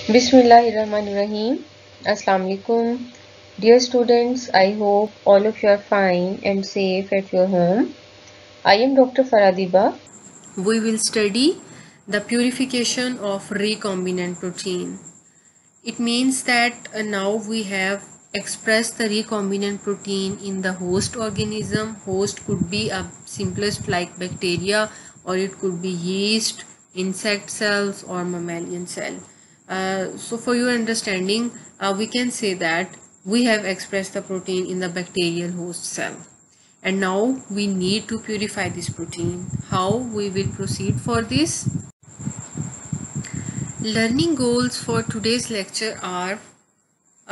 Bismillahirrahmanirrahim. Assalamu alaikum. Dear students, I hope all of you are fine and safe at your home. I am Dr. Faradiba. We will study the purification of recombinant protein. It means that now we have expressed the recombinant protein in the host organism. Host could be a simplest like bacteria, or it could be yeast, insect cells, or mammalian cell. So for your understanding, we can say that we have expressed the protein in the bacterial host cell. And now we need to purify this protein. How we will proceed for this? Learning goals for today's lecture are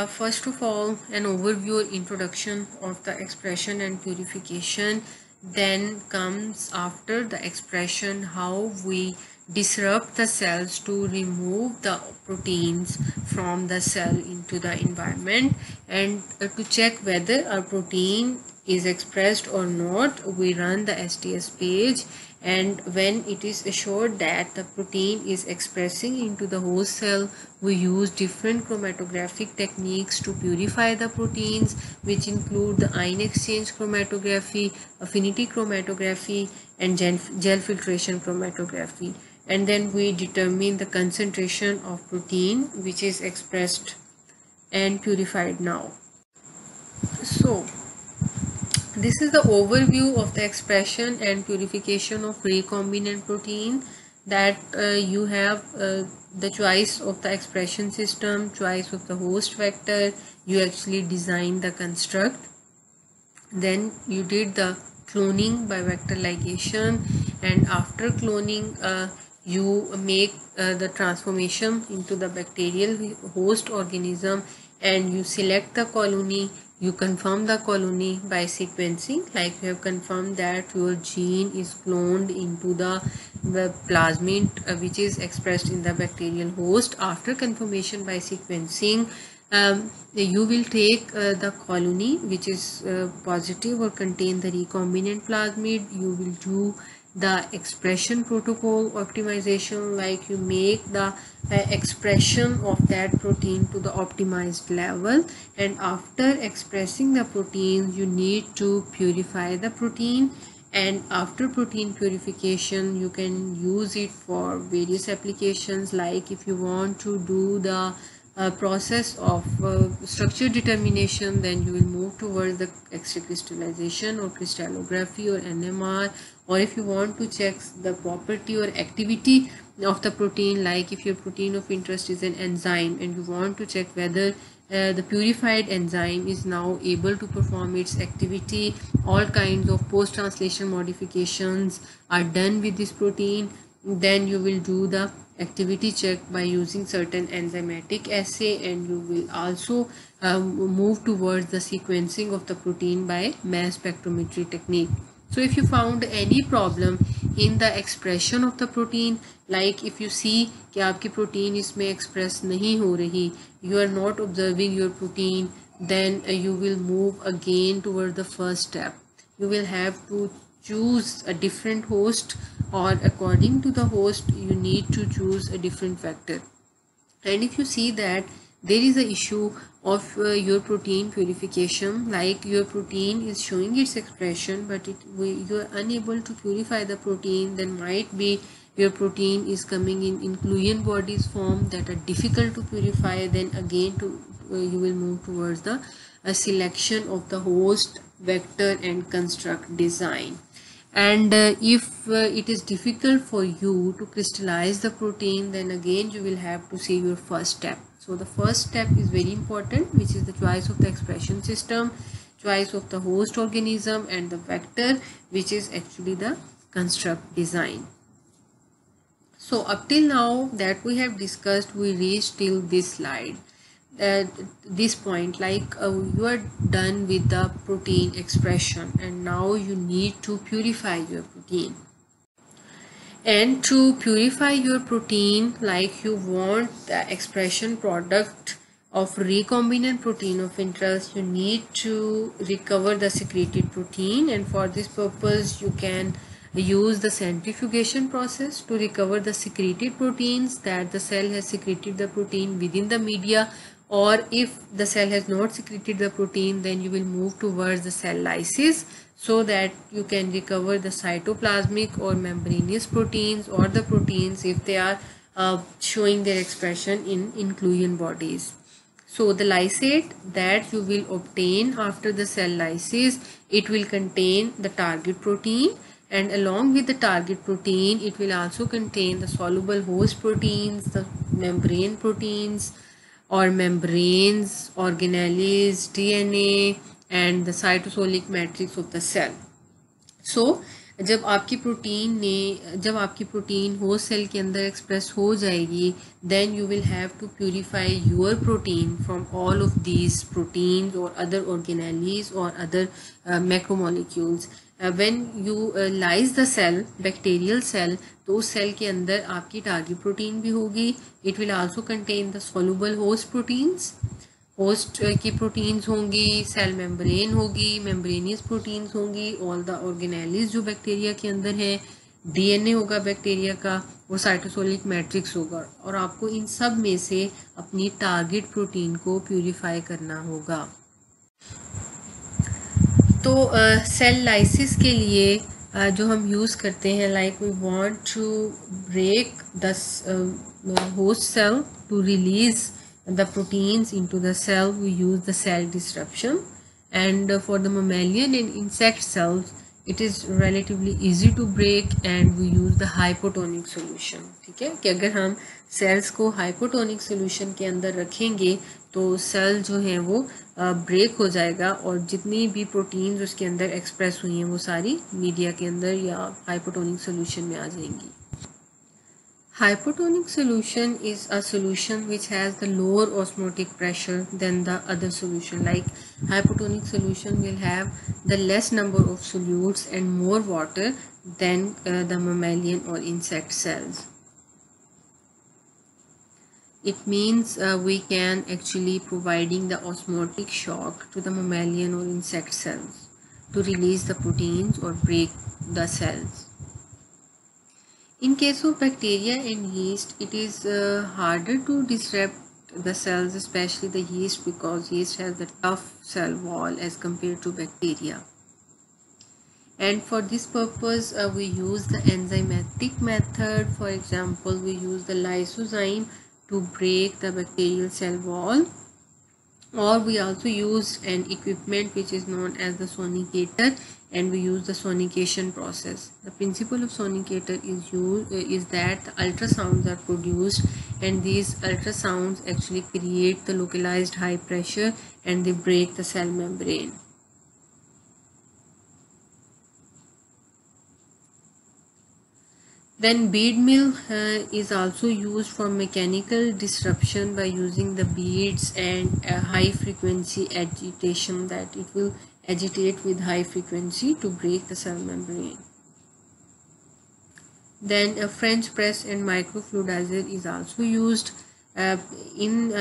first of all an overview or introduction of the expression and purification. Then comes after the expression how we disrupt the cells to remove the proteins from the cell into the environment, and to check whether a protein is expressed or not, we run the STS page, and when it is assured that the protein is expressing into the host cell, we use different chromatographic techniques to purify the proteins, which include the ion exchange chromatography, affinity chromatography, and gel filtration chromatography. And then we determine the concentration of protein which is expressed and purified now. So this is the overview of the expression and purification of recombinant protein, that you have the choice of the expression system, choice of the host vector, you actually design the construct, then you did the cloning by vector ligation, and after cloning you make the transformation into the bacterial host organism, and you select the colony, you confirm the colony by sequencing, like you have confirmed that your gene is cloned into the plasmid which is expressed in the bacterial host. After confirmation by sequencing, you will take the colony which is positive or contain the recombinant plasmid. You will do the expression protocol optimization, like you make the expression of that protein to the optimized level, and after expressing the protein you need to purify the protein. And after protein purification you can use it for various applications, like if you want to do the process of structure determination, then you will move towards the X-ray crystallization or crystallography or NMR. Or if you want to check the property or activity of the protein, like if your protein of interest is an enzyme and you want to check whether the purified enzyme is now able to perform its activity, all kinds of post-translation modifications are done with this protein, then you will do the activity check by using certain enzymatic assay, and you will also move towards the sequencing of the protein by mass spectrometry technique. So if you found any problem in the expression of the protein, like if you see कि आपकी protein इसमें express नहीं हो रही, you are not observing your protein, then you will move again toward the first step. You will have to choose a different host, or according to the host you need to choose a different vector. And if you see that there is an issue of your protein purification, like your protein is showing its expression but you are unable to purify the protein, then might be your protein is coming in inclusion bodies form that are difficult to purify, then again you will move towards the selection of the host vector and construct design. And if it is difficult for you to crystallize the protein, then again you will have to see your first step. So the first step is very important, which is the choice of the expression system, choice of the host organism, and the vector, which is actually the construct design. So up till now that we have discussed, we reached till this slide. This point, like you are done with the protein expression, and now you need to purify your protein. And to purify your protein, like you want the expression product of recombinant protein of interest, you need to recover the secreted protein, and for this purpose you can use the centrifugation process to recover the secreted proteins, that the cell has secreted the protein within the media, or if the cell has not secreted the protein, then you will move towards the cell lysis so that you can recover the cytoplasmic or membranous proteins, or the proteins if they are showing their expression in inclusion bodies. So the lysate that you will obtain after the cell lysis, it will contain the target protein, and along with the target protein it will also contain the soluble host proteins, the membrane proteins or membranes, organelles, DNA and the cytosolic matrix of the cell. So जब आपकी protein host cell के अंदर express हो जाएगी, then you will have to purify your protein from all of these proteins और other organelles और other macromolecules. When you lyse the cell, bacterial cell, तो उस सेल के अंदर आपकी टारगेट प्रोटीन भी होगी. It will also contain the soluble host proteins, host की प्रोटीन्स होंगी, सेल मेम्ब्रेन होगी, मेम्ब्रेनियस प्रोटीन्स होंगी, ऑल द ऑर्गेनेलीज जो बैक्टीरिया के अंदर है, डीएनए होगा बैक्टीरिया का, और साइटोसोलिक मैट्रिक्स होगा. और आपको इन सब में से अपनी टारगेट प्रोटीन को प्यूरिफाई करना होगा. तो सेल लाइसिस के लिए जो हम यूज़ करते हैं, like we want to break the host cell to release the proteins into the cell, we use the cell disruption. And for the mammalian and insect cells, it is relatively easy to break and we use the hypotonic solution. ठीक है कि अगर हम sales को hypotonic solution के अंदर रखेंगे तो सेल जो है वो ब्रेक हो जाएगा और जितनी भी प्रोटीन्स उसके अंदर एक्सप्रेस हुई हैं वो सारी मीडिया के अंदर या हाइपोटोनिक सोल्यूशन में आ जाएंगी. Hypotonic solution is a solution which has the lower osmotic pressure than the other solution. Like hypotonic solution will have the less number of solutes and more water than the mammalian or insect cells. It means we can actually providing the osmotic shock to the mammalian or insect cells to release the proteins or break the cells. In case of bacteria and yeast, it is harder to disrupt the cells, especially the yeast, because yeast has the tough cell wall as compared to bacteria. And for this purpose, we use the enzymatic method. For example, we use the lysozyme to break the bacterial cell wall, or we also use an equipment which is known as the sonicator, and we use the sonication process. The principle of sonicator is that the ultrasounds are produced, and these ultrasounds actually create the localized high pressure and they break the cell membrane. Then bead mill is also used for mechanical disruption by using the beads and high frequency agitation, that it will agitate with high frequency to break the cell membrane. Then a French press and microfluidizer is also used. In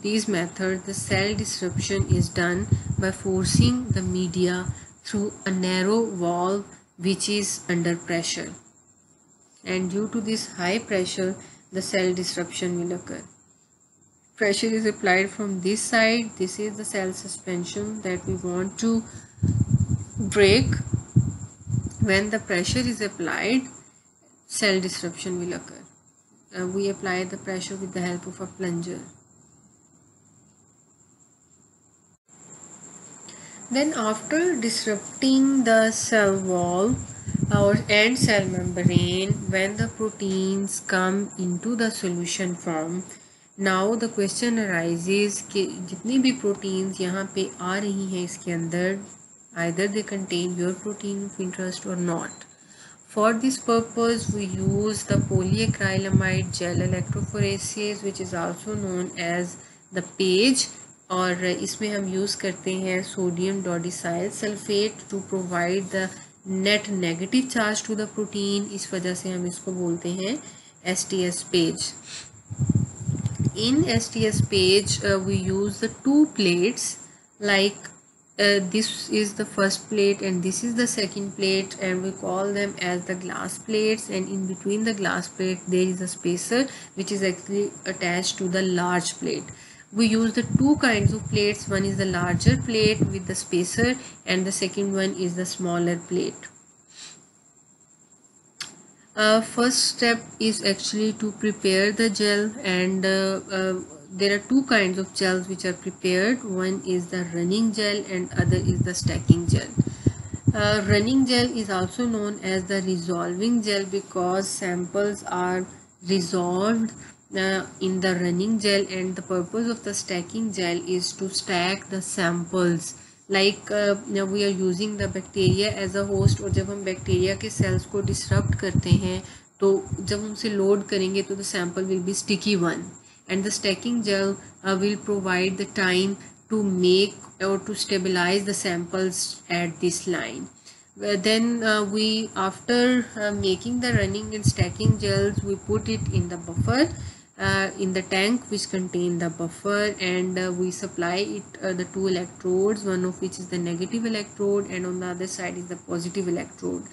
these methods, the cell disruption is done by forcing the media through a narrow valve which is under pressure, and due to this high pressure the cell disruption will occur. Pressure is applied from this side. This is the cell suspension that we want to break. When the pressure is applied, cell disruption will occur. We apply the pressure with the help of a plunger. Then after disrupting the cell wall and cell membrane, when the proteins come into the solution form, now the question arises कि जितनी भी proteins यहाँ पे आ रही हैं इसके अंदर, either they contain your protein of interest or not. For this purpose we use the polyacrylamide gel electrophoresis, which is also known as the PAGE, और इसमें हम यूज़ करते हैं sodium dodecyl sulphate to provide the net negative charge to the protein. इस वजह से हम इसको बोलते हैं STS PAGE. In STS PAGE we use the two plates like this is the first plate and this is the second plate, and we call them as the glass plates, and in between the glass plate there is a spacer which is actually attached to the large plate. We use the two kinds of plates. One is the larger plate with the spacer and the second one is the smaller plate. First step is actually to prepare the gel, and there are two kinds of gels which are prepared. One is the running gel and other is the stacking gel. Running gel is also known as the resolving gel because samples are resolved in the running gel, and the purpose of the stacking gel is to stack the samples. Like we are using the bacteria as a host, और जब हम bacteria के sales को disrupt करते हैं तो जब हम उसे लोड करेंगे तो the sample will be sticky one, and the stacking gel will provide the time to make or to stabilize the samples at this line. Then we after making the running and stacking gels, we put it in the buffer in the tank which contain the buffer, and we supply it the two electrodes, one of which is the negative electrode and on the other side is the positive electrode,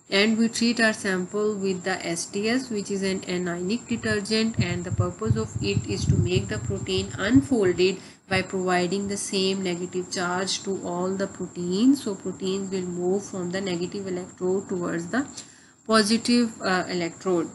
and we treat our sample with the STS, which is an anionic detergent, and the purpose of it is to make the protein unfolded by providing the same negative charge to all the proteins. So proteins will move from the negative electrode towards the positive electrode.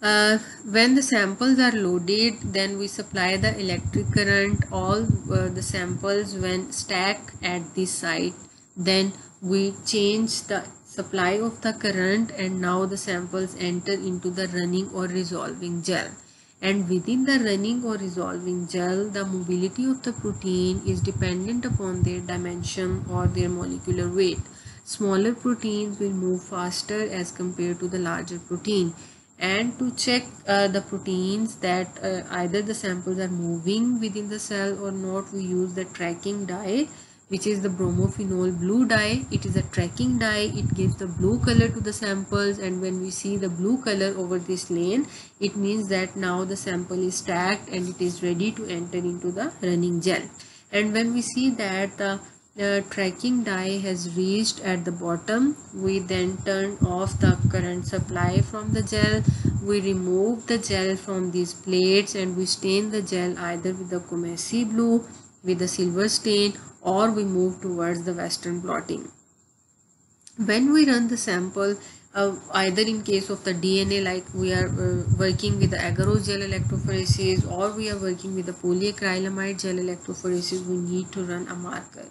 When the samples are loaded, then we supply the electric current. All the samples when stacked at this site, then we change the supply of the current, and now the samples enter into the running or resolving gel. And within the running or resolving gel, the mobility of the protein is dependent upon their dimension or their molecular weight. Smaller proteins will move faster as compared to the larger protein. And to check the proteins that either the samples are moving within the cell or not, we use the tracking dye, which is the bromophenol blue dye. It is a tracking dye. It gives the blue color to the samples, and when we see the blue color over this lane, it means that now the sample is stacked and it is ready to enter into the running gel. And when we see that the tracking dye has reached at the bottom, we then turn off the current supply from the gel. We remove the gel from these plates and we stain the gel either with the Comessi blue with the silver stain, or we move towards the western blotting. When we run the sample, either in case of the DNA, like we are working with the agarose gel electrophoresis, or we are working with the polyacrylamide gel electrophoresis, we need to run a marker.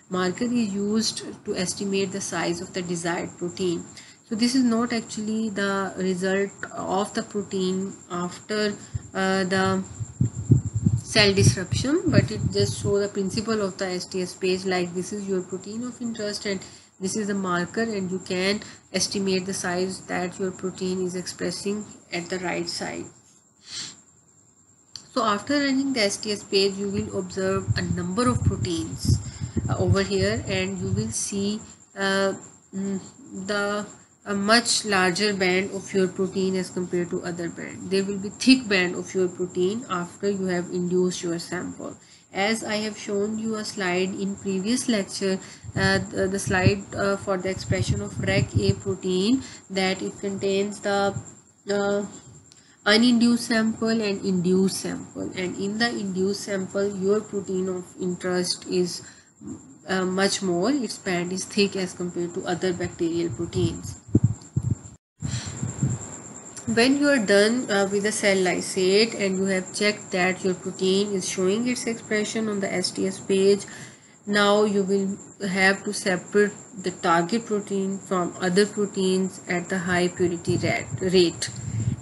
Marker is used to estimate the size of the desired protein. So this is not actually the result of the protein after the cell disruption, but it just shows the principle of the STS page, like this is your protein of interest and this is the marker, and you can estimate the size that your protein is expressing at the right side. So after running the STS page, you will observe a number of proteins over here, and you will see a much larger band of your protein as compared to other band. There will be thick band of your protein after you have induced your sample. As I have shown you a slide in previous lecture, the slide for the expression of REC-A protein, that it contains the uninduced sample and induced sample, and in the induced sample your protein of interest is much more. Its band is thick as compared to other bacterial proteins. When you are done with the cell lysate and you have checked that your protein is showing its expression on the STS page, now you will have to separate the target protein from other proteins at the high purity rate.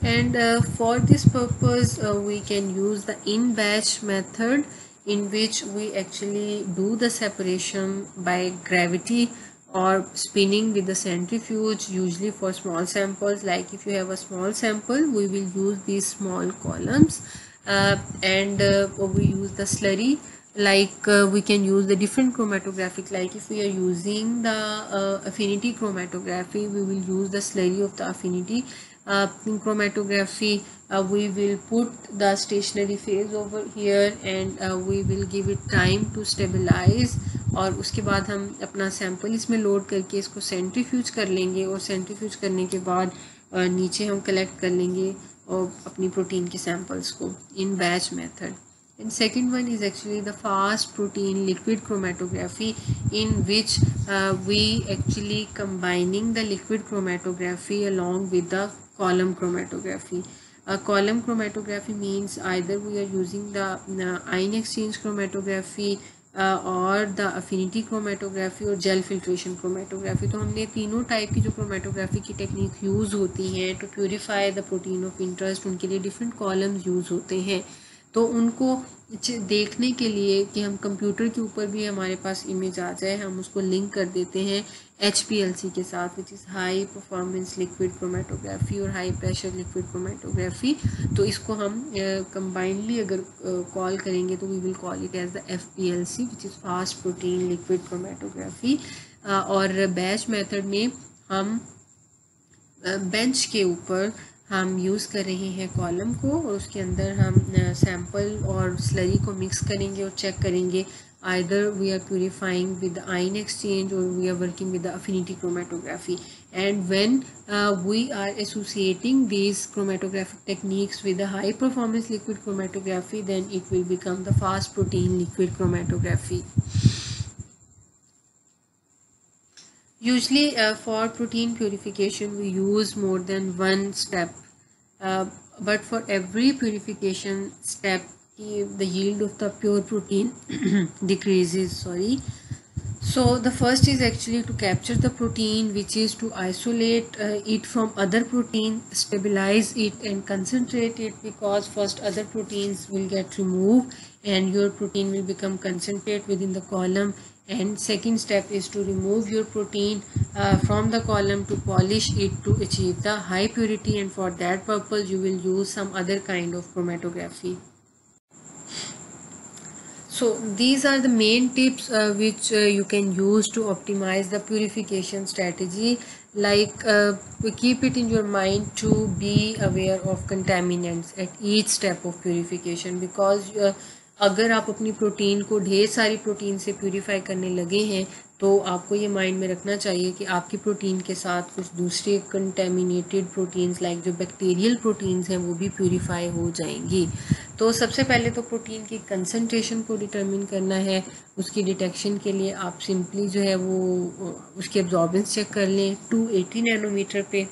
And for this purpose, we can use the in-batch method, in which we actually do the separation by gravity or spinning with the centrifuge, usually for small samples. Like if you have a small sample, we will use these small columns, and we use the slurry. Like we can use the different chromatographic, like if we are using the affinity chromatography, we will use the slurry of the affinity in chromatography, we will put the stationary phase over here and we will give it time to stabilize, और उसके बाद हम अपना sample इसमें load करके इसको centrifuge कर लेंगे, और सेंट्रीफ्यूज करने के बाद नीचे हम कलेक्ट कर लेंगे और अपनी प्रोटीन के सैंपल्स को in batch method. And second one is actually the fast protein liquid chromatography, in which we actually combining the liquid chromatography along with the column chromatography. Column chromatography means either we are using the ion exchange chromatography और the affinity chromatography और gel filtration chromatography. तो हमने तीनों type की जो chromatography की technique use होती हैं to purify the protein of interest, उनके लिए डिफरेंट कॉलम्स यूज़ होते हैं. तो उनको देखने के लिए कि हम कंप्यूटर के ऊपर भी हमारे पास इमेज आ जाए, हम उसको लिंक कर देते हैं HPLC के साथ, which is high performance liquid chromatography और हाई प्रेशर लिक्विड क्रोमेटोग्राफी. तो इसको हम कंबाइनली अगर कॉल करेंगे तो we will call it as the FPLC, which is fast protein liquid chromatography. और बैच मेथड में हम बेंच के ऊपर हम यूज़ कर रहे हैं कॉलम को, और उसके अंदर हम सैंपल और स्लरी को मिक्स करेंगे और चेक करेंगे either we are purifying with the ion exchange or we are working with the affinity chromatography. And when we are associating these chromatographic techniques with the high performance liquid chromatography, then it will become the fast protein liquid chromatography. Usually for protein purification we use more than one step, but for every purification step the yield of the pure protein decreases. So the first is actually to capture the protein, which is to isolate it from other protein, stabilize it and concentrate it, because first other proteins will get removed and your protein will become concentrate within the column. And second step is to remove your protein from the column to polish it to achieve the high purity, and for that purpose you will use some other kind of chromatography. So these are the main tips which you can use to optimize the purification strategy. Like keep it in your mind to be aware of contaminants at each step of purification, because अगर आप अपनी protein को ढेर सारी protein से purify करने लगे हैं तो आपको ये माइंड में रखना चाहिए कि आपकी प्रोटीन के साथ कुछ दूसरे कंटेमिनेटेड प्रोटीन्स लाइक जो बैक्टीरियल प्रोटीन्स हैं वो भी प्यूरीफाई हो जाएंगी. तो सबसे पहले तो प्रोटीन की कंसंट्रेशन को डिटरमिन करना है. उसकी डिटेक्शन के लिए आप सिंपली जो है वो उसकी एब्जॉर्बेंस चेक कर लें 280 नैनोमीटर पे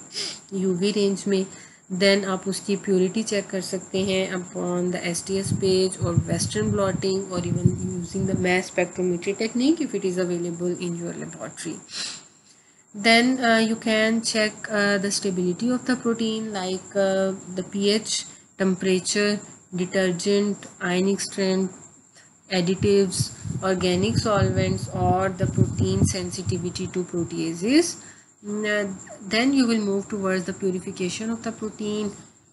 यूवी रेंज में. देन आप उसकी प्योरिटी चेक कर सकते हैं अपॉन द STS पेज और वेस्टर्न ब्लॉटिंग और even using the mass spectrometry technique if it is available in your laboratory. Then you can check the stability of the protein, like the pH, temperature, detergent, ionic strength, additives, organic solvents, or the protein sensitivity to proteases. Then you will move towards the purification of the protein,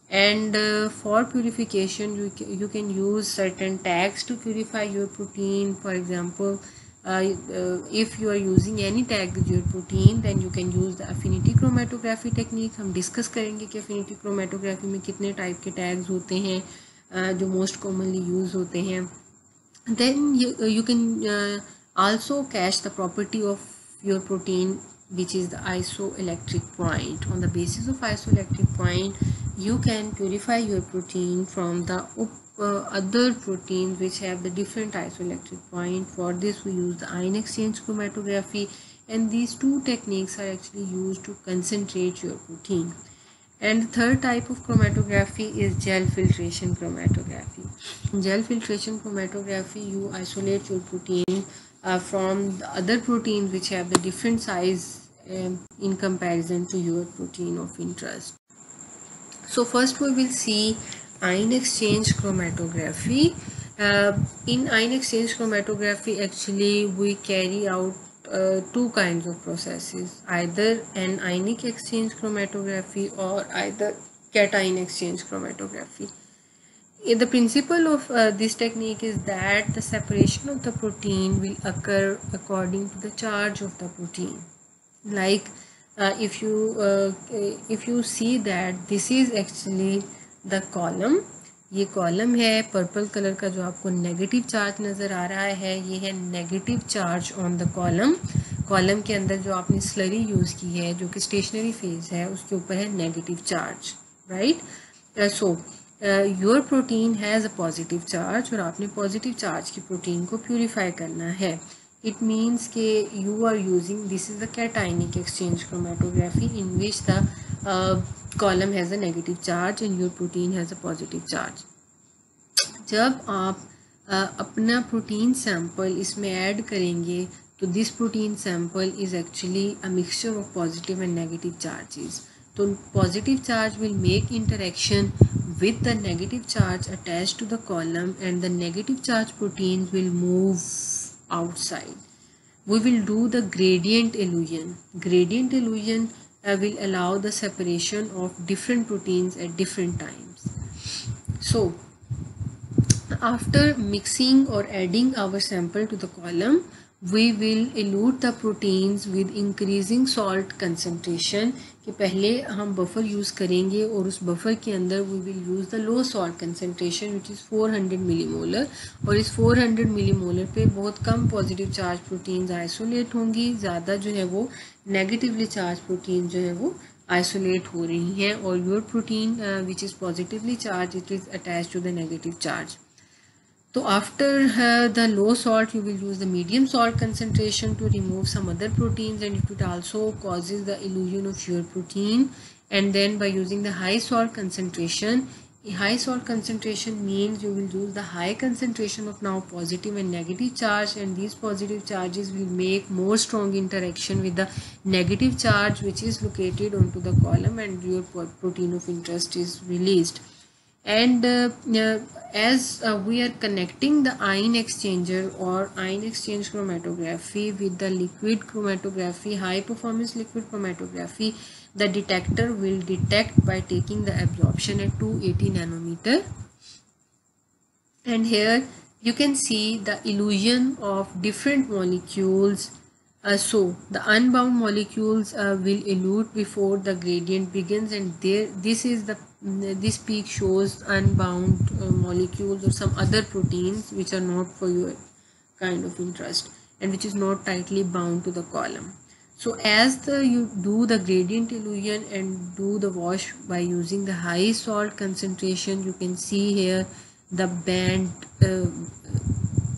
and for purification you can use certain tags to purify your protein. For example, if you are using any tag with your protein, then you can use the affinity chromatography technique. हम discuss करेंगे कि affinity chromatography में कितने type के tags होते हैं जो most commonly use होते हैं. Then you can also catch the property of your protein, which is the isoelectric point. On the basis of isoelectric point, you can purify your protein from the other proteins which have the different isoelectric point. For this we use the ion exchange chromatography, and these two techniques are actually used to concentrate your protein. And the third type of chromatography is gel filtration chromatography. In gel filtration chromatography, you isolate your protein from the other proteins which have the different size in comparison to your protein of interest. So first we will see ion exchange chromatography. In ion exchange chromatography, actually we carry out two kinds of processes, either an ionic exchange chromatography or either cation exchange chromatography. The principle of this technique is that the separation of the protein will occur according to the charge of the protein. Like if you see that this is actually the column, ये column है purple colour का जो आपको negative charge नज़र आ रहा है, ये है negative charge on the column. Column के अंदर जो आपने स्लरी यूज़ की है जो कि स्टेशनरी फेज है उसके ऊपर है negative charge, right. So your protein has a positive charge और आपने पॉजिटिव चार्ज की प्रोटीन को प्यूरिफाई करना है। इट मीन्स के you are using, this is the cationic exchange chromatography in which the column has a negative charge and your protein has a positive charge. जब आप अपना प्रोटीन सैंपल इसमें add करेंगे तो this protein sample is actually a mixture of positive and negative charges. तो positive charge will make interaction with the negative charge attached to the column and the negative charge proteins will move outside. We will do the gradient illusion. Gradient illusion will allow the separation of different proteins at different times. So after mixing or adding our sample to the column, we will elute the proteins with increasing salt concentration. कि पहले हम buffer use करेंगे और उस buffer के अंदर we will use the low salt concentration which is 400 millimolar, और इस 400 मिलीमोलर पे बहुत कम पॉजिटिव चार्ज प्रोटीन्स आइसोलेट होंगी, ज़्यादा जो है वो नेगेटिवली चार्ज प्रोटीन जो है वो आइसोलेट हो रही हैं, और your protein which is positively charge it is attach to the negative charge. So after the low salt, you will use the medium salt concentration to remove some other proteins, and it also causes the illusion of your protein. And then by using the high salt concentration means you will use the high concentration of now positive and negative charge, and these positive charges will make more strong interaction with the negative charge which is located onto the column, and your protein of interest is released. And as we are connecting the ion exchanger or ion exchange chromatography with the liquid chromatography, high performance liquid chromatography, the detector will detect by taking the absorption at 280 nanometer. And here you can see the illusion of different molecules. So the unbound molecules will elute before the gradient begins, and this peak shows unbound molecules or some other proteins which are not for your kind of interest and which is not tightly bound to the column. So as you do the gradient illusion and do the wash by using the high salt concentration, you can see here the band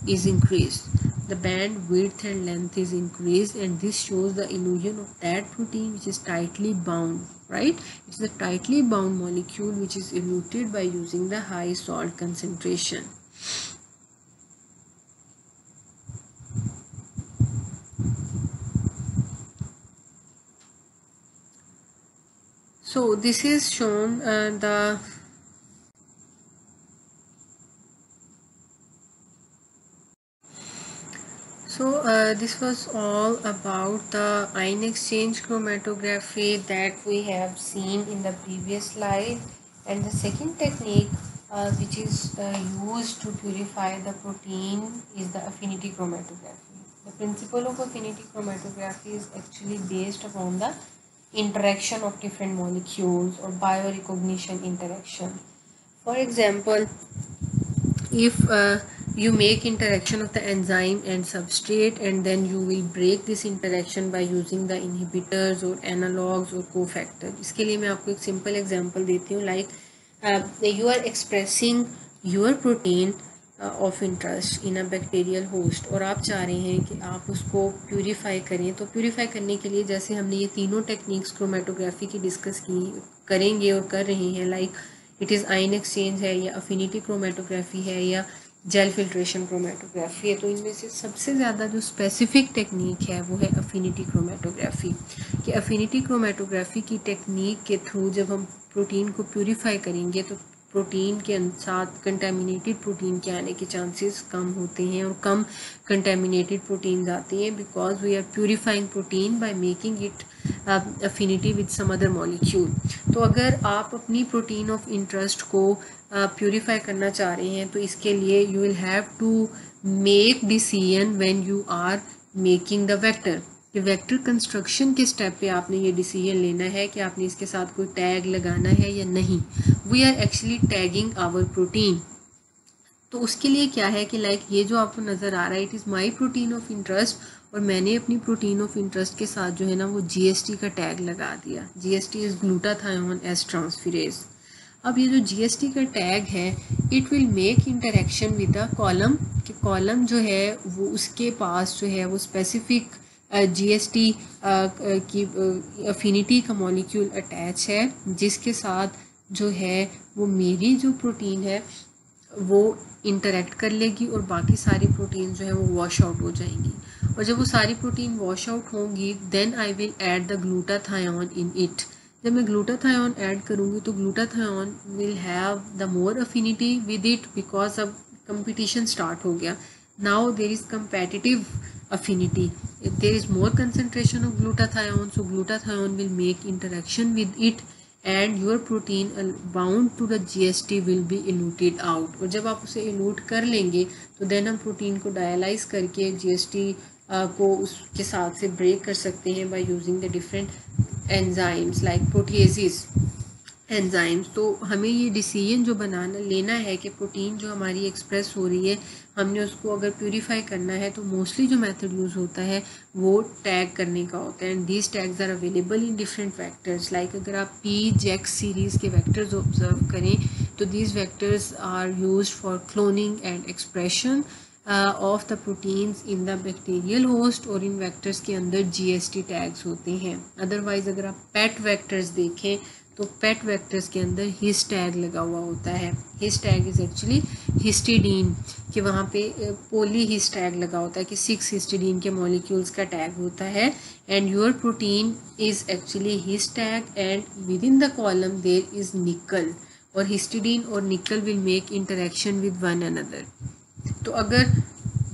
is increased. The band width and length is increased, and this shows the illusion of that protein which is tightly bound, right? It's the tightly bound molecule which is eluted by using the high salt concentration. So this is shown this was all about the ion exchange chromatography that we have seen in the previous slide. And the second technique which is used to purify the protein is the affinity chromatography. The principle of affinity chromatography is actually based upon the interaction of different molecules or biorecognition interaction. For example, if you make interaction of the enzyme and substrate, and then you will break this interaction by using the inhibitors or analogs or cofactor. इसके लिए मैं आपको एक simple example देती हूँ, like you are expressing your protein of interest in a bacterial host, और आप चाह रहे हैं कि आप उसको प्यूरीफाई करें। तो प्यूरीफाई करने के लिए जैसे हमने ये तीनों टेक्निक्स क्रोमेटोग्राफी की डिस्कस की करेंगे और कर रहे हैं, like it is ion exchange है या अफिनिटी क्रोमेटोग्राफी है या जेल फिल्ट्रेशन क्रोमेटोग्राफी है। तो इनमें से सबसे ज़्यादा जो स्पेसिफिक टेक्निक है वो है अफिनिटी क्रोमेटोग्राफी। कि अफिनिटी क्रोमेटोग्राफी की टेक्निक के थ्रू जब हम प्रोटीन को प्यूरीफाई करेंगे तो प्रोटीन के साथ कंटेमिनेटेड प्रोटीन के आने के चांसेस कम होते हैं, और कम कंटेमिनेटेड प्रोटीन्स आती हैं because we are purifying protein by making it affinity with some other molecule. तो अगर आप अपनी प्रोटीन ऑफ इंटरेस्ट को प्यूरीफाई करना चाह रहे हैं तो इसके लिए you will have to make decision when you are making the vector. कि वेक्टर कंस्ट्रक्शन के स्टेप पे आपने ये डिसीजन लेना है कि आपने इसके साथ कोई टैग लगाना है या नहीं। We are actually tagging our protein. तो उसके लिए क्या है कि लाइक ये जो आपको नज़र आ रहा है, it is my protein of interest, और मैंने अपनी प्रोटीन ऑफ इंटरेस्ट के साथ जो है ना वो GST का टैग लगा दिया। GST is glutathione S transferase. अब ये जो GST का टैग है, it will make interaction with the column, कि कॉलम जो है वो उसके पास जो है वो स्पेसिफिक GST की अफिनिटी का मॉलिक्यूल अटैच है, जिसके साथ जो है वो मेरी जो प्रोटीन है वो इंटरेक्ट कर लेगी और बाकी सारी प्रोटीन जो है वो वॉश आउट हो जाएंगी। और जब वो सारी प्रोटीन वॉश आउट होंगी, then I will add the glutathione in it. जब मैं ग्लूटाथायोन ऐड करूँगी तो glutathione will have the more affinity with it, because अब कंपटीशन स्टार्ट हो गया। Now there is competitive affinity, if there is more concentration of glutathione, so glutathione will make interaction with it and your protein bound to the GST will be eluted out। और जब आप उसे elute कर लेंगे तो then हम protein को डायलाइज करके GST को उसके साथ से ब्रेक कर सकते हैं by using the different enzymes like proteases enzymes. तो हमें ये डिसीजन जो बनाना लेना है कि प्रोटीन जो हमारी एक्सप्रेस हो रही है, हमने उसको अगर प्यूरीफाई करना है तो मोस्टली जो मेथड यूज़ होता है वो टैग करने का होता है। And these tags are available in different vectors. Like अगर आप PJEX सीरीज़ के वेक्टर्स ऑब्जर्व करें तो these vectors are used for cloning and expression of the proteins in the bacterial host, और इन वेक्टर्स के अंदर GST टैग्स होते हैं। अदरवाइज अगर आप पेट वेक्टर्स देखें तो पेट वेक्टर्स के अंदर हिस्ट टैग लगा हुआ होता है। Hist tag is actually histidine, कि वहाँ पे पोली हिस्ट टैग लगा होता है कि 6 हिस्टिडीन के मॉलिक्यूल्स का टैग होता है। And your protein is actually hist tag and within the column there is nickel, और हिस्टिडीन और nickel will make interaction with one another. तो अगर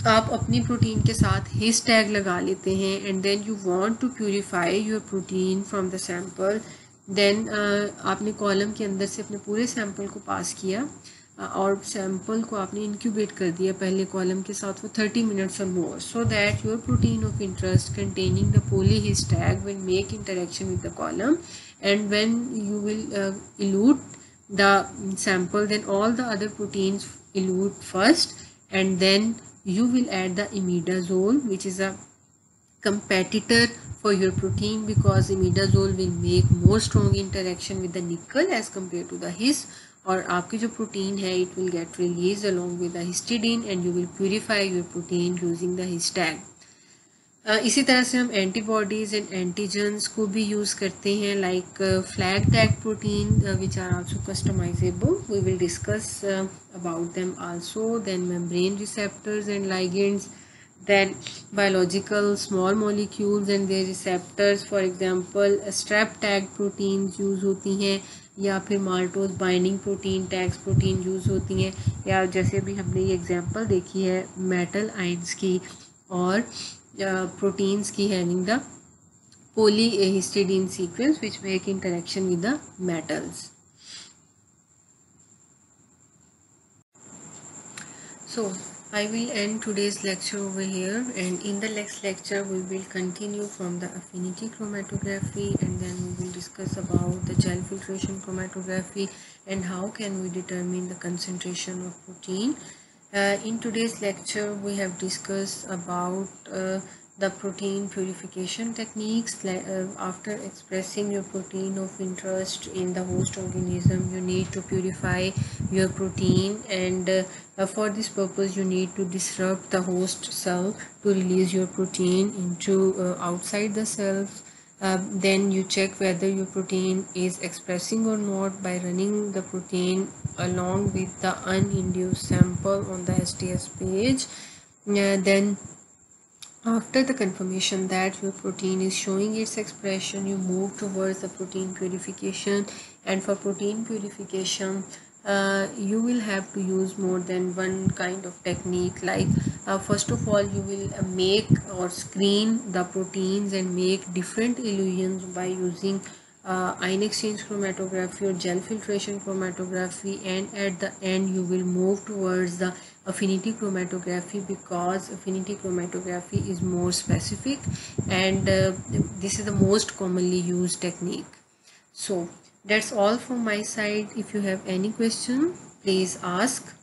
आप अपनी प्रोटीन के साथ हिस्ट टैग लगा लेते हैं and then you want to purify your protein from the sample, then आपने कॉलम के अंदर से अपने पूरे सैंपल को पास किया और सैंपल को आपने इंक्यूबेट कर दिया पहले कॉलम के साथ for 30 minutes or more, so that your protein of interest containing the polyhist tag will make interaction with the column, and when you will elute the sample, then all the other proteins elute first, and then you will add the imidazole, which is a competitor for your protein, because imidazole will make more strong interaction with the nickel as compared to the his, और आपकी जो protein है it will get released along with the histidine and you will purify your protein using the his tag। इसी तरह से हम antibodies and antigens को भी यूज़ करते हैं, like flag tag protein which are also customizable, we will discuss about them also. Then membrane receptors and ligands, then biological small molecules and their receptors, for example strap tag proteins use होती हैं, या फिर maltose binding protein tags protein use होती हैं, या जैसे अभी हमने ये एग्जांपल देखी है मेटल आइंस की और प्रोटीन्स की having the polyhistidine sequence which make interaction with the metals। So I will end today's lecture over here, and in the next lecture we will continue from the affinity chromatography, and then we will discuss about the gel filtration chromatography and how can we determine the concentration of protein। In today's lecture we have discussed about the protein purification techniques। After expressing your protein of interest in the host organism, you need to purify your protein, and for this purpose you need to disrupt the host cell to release your protein into outside the cells। Then you check whether your protein is expressing or not by running the protein along with the uninduced sample on the STS page। Then after the confirmation that your protein is showing its expression, you move towards the protein purification, and for protein purification you will have to use more than one kind of technique। Like first of all you will make or screen the proteins and make different illusions by using ion exchange chromatography or gel filtration chromatography, and at the end you will move towards the affinity chromatography, because affinity chromatography is more specific, and this is the most commonly used technique. So that's all from my side. If you have any question, please ask.